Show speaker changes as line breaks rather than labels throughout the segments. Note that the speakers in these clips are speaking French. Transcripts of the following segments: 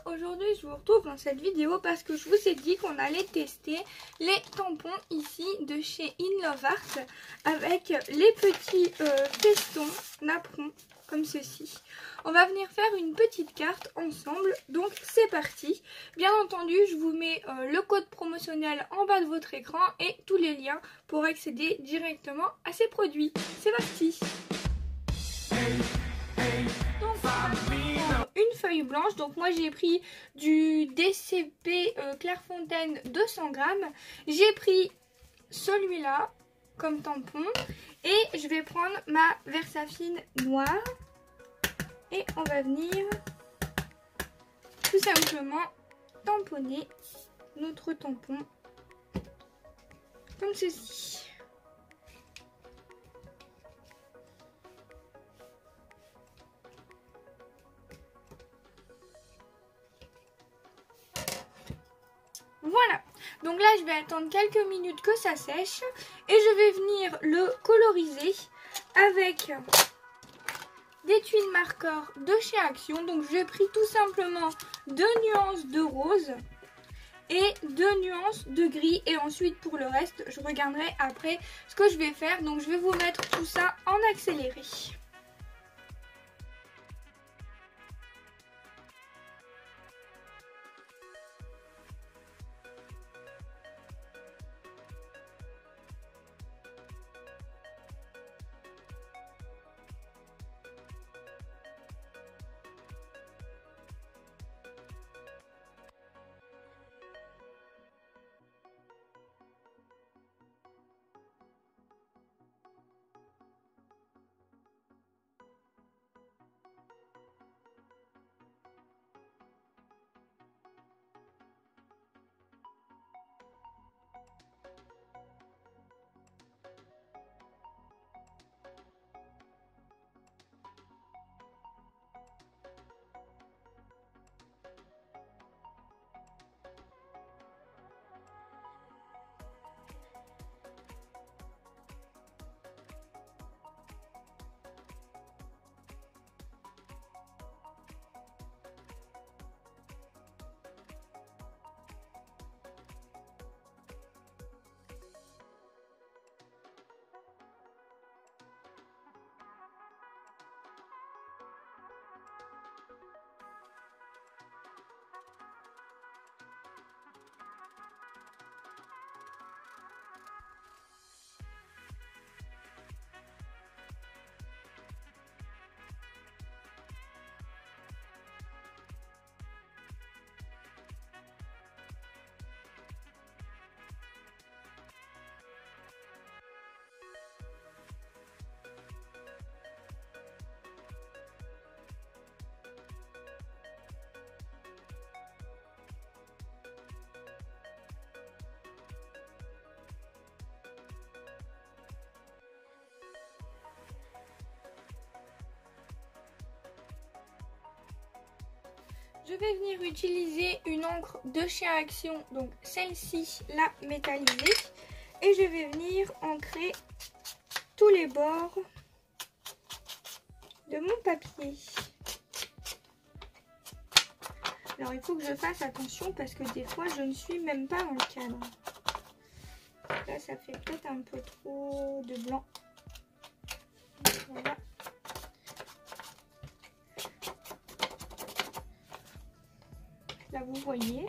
Aujourd'hui je vous retrouve dans cette vidéo parce que je vous ai dit qu'on allait tester les tampons ici de chez In Love Art avec les petits festons napperons comme ceci. On va venir faire une petite carte ensemble, donc c'est parti. Bien entendu je vous mets le code promotionnel en bas de votre écran et tous les liens pour accéder directement à ces produits. C'est parti. Donc une feuille blanche, donc moi j'ai pris du DCP Clairefontaine 200 grammes. J'ai pris celui-là comme tampon et je vais prendre ma Versafine noire et on va venir tout simplement tamponner notre tampon comme ceci. Voilà, donc là je vais attendre quelques minutes que ça sèche et je vais venir le coloriser avec des tuiles marqueurs de chez Action. Donc j'ai pris tout simplement 2 nuances de rose et 2 nuances de gris et ensuite pour le reste je regarderai après ce que je vais faire. Donc je vais vous mettre tout ça en accéléré. Je vais venir utiliser une encre de chez Action, donc celle-ci, la métallisée. Et je vais venir ancrer tous les bords de mon papier. Alors il faut que je fasse attention parce que des fois je ne suis même pas dans le cadre. Là ça fait peut-être un peu trop de blanc. Voilà. Là vous voyez.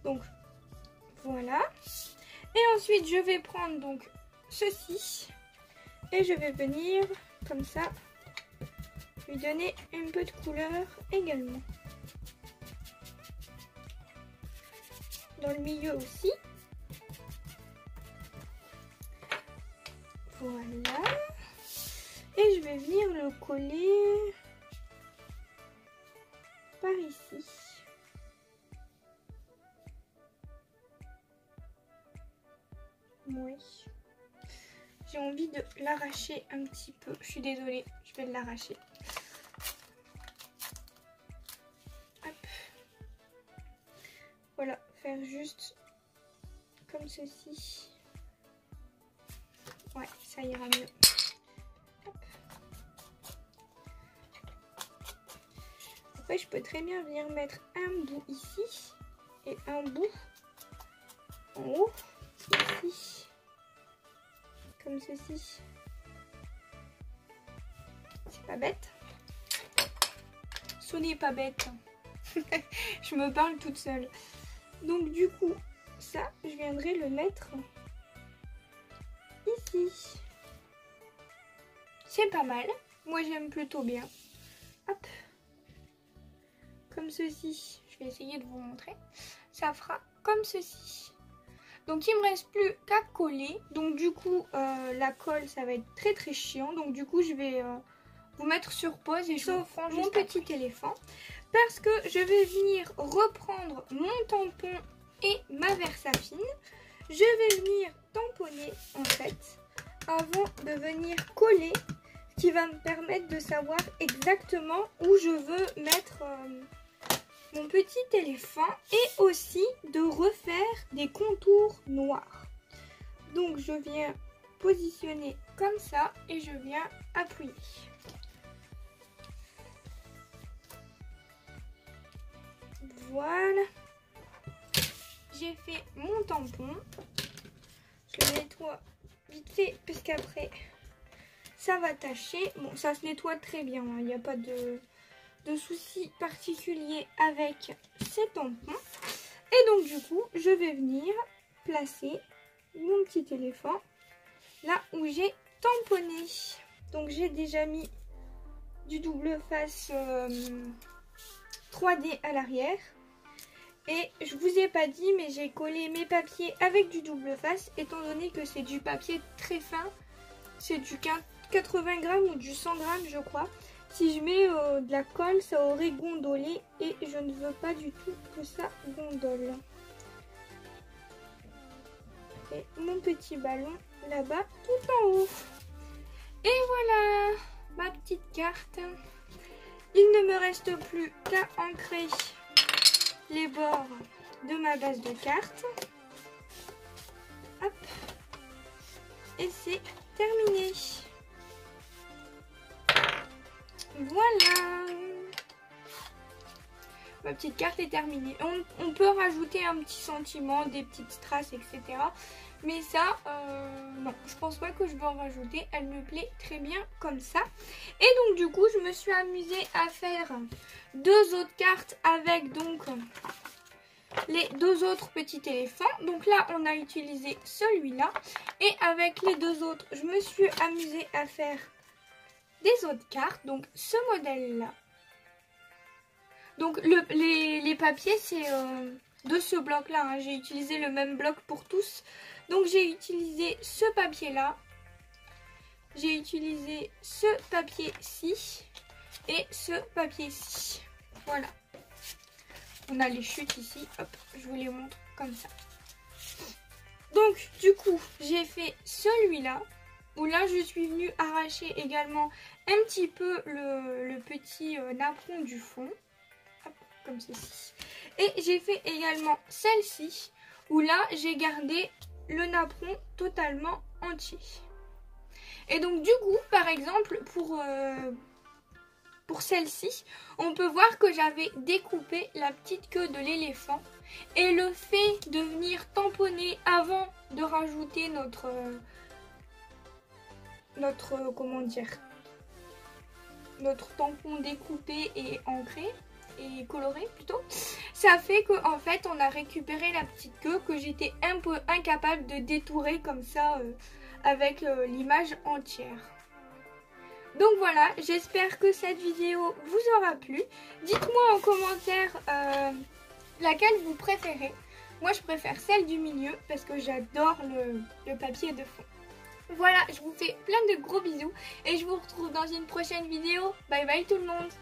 Donc voilà. Et ensuite je vais prendre donc ceci et je vais venir comme ça lui donner un peu de couleur également. Dans le milieu aussi. Voilà. Et je vais venir le coller par ici. Oui. J'ai envie de l'arracher un petit peu. Je suis désolée, je vais l'arracher. Hop. Voilà, faire juste comme ceci. Ouais, ça ira mieux. Hop. Après, je peux très bien venir mettre un bout ici et un bout en haut, ici, comme ceci. C'est pas bête. Ce n'est pas bête. Je me parle toute seule. Donc du coup, ça, je viendrai le mettre ici. C'est pas mal. Moi, j'aime plutôt bien. Hop. Comme ceci. Je vais essayer de vous montrer. Ça fera comme ceci. Donc, il me reste plus qu'à coller. Donc, du coup, la colle, ça va être très très chiant. Donc, du coup, je vais vous mettre sur pause et je vous prends mon petit éléphant. Parce que je vais venir reprendre mon tampon et ma Versafine. Je vais venir tamponner, en fait, avant de venir coller. Ce qui va me permettre de savoir exactement où je veux mettre mon petit éléphant et aussi de refaire des contours noirs. Donc je viens positionner comme ça et je viens appuyer. Voilà. J'ai fait mon tampon. Je le nettoie vite fait puisqu'après ça va tacher. Bon, ça se nettoie très bien, il n'y a pas de soucis particuliers avec ces tampons. Et donc du coup, je vais venir placer mon petit éléphant là où j'ai tamponné. Donc j'ai déjà mis du double face 3D à l'arrière. Et je vous ai pas dit, mais j'ai collé mes papiers avec du double face, étant donné que c'est du papier très fin. C'est du 80 grammes ou du 100 grammes, je crois. Si je mets de la colle, ça aurait gondolé et je ne veux pas du tout que ça gondole. Et mon petit ballon là-bas, tout en haut. Et voilà, ma petite carte. Il ne me reste plus qu'à ancrer les bords de ma base de cartes. Hop. Et c'est terminé. Voilà. Ma petite carte est terminée. On peut rajouter un petit sentiment, des petites strass, etc. Mais ça, non, je pense pas que je vais en rajouter. Elle me plaît très bien comme ça. Et donc du coup, je me suis amusée à faire 2 autres cartes avec donc les 2 autres petits éléphants. Donc là, on a utilisé celui-là. Et avec les 2 autres, je me suis amusée à faire des autres cartes. Donc ce modèle-là. Donc les papiers, c'est de ce bloc-là. Hein. J'ai utilisé le même bloc pour tous. Donc j'ai utilisé ce papier-là. J'ai utilisé ce papier-ci et ce papier-ci. Voilà. On a les chutes ici. Hop, je vous les montre comme ça. Donc du coup, j'ai fait celui-là. Où là, je suis venue arracher également un petit peu le petit napperon du fond. Hop, comme ceci. Et j'ai fait également celle-ci. Où là, j'ai gardé le napperon totalement entier. Et donc du coup, par exemple, pour celle-ci, on peut voir que j'avais découpé la petite queue de l'éléphant. Et le fait de venir tamponner avant de rajouter notre comment dire, notre tampon découpé et ancré et coloré plutôt, ça fait que en fait on a récupéré la petite queue que j'étais un peu incapable de détourer comme ça avec l'image entière. Donc voilà, j'espère que cette vidéo vous aura plu. Dites-moi en commentaire laquelle vous préférez. Moi je préfère celle du milieu parce que j'adore le papier de fond. Voilà, je vous fais plein de gros bisous et je vous retrouve dans une prochaine vidéo. Bye bye tout le monde!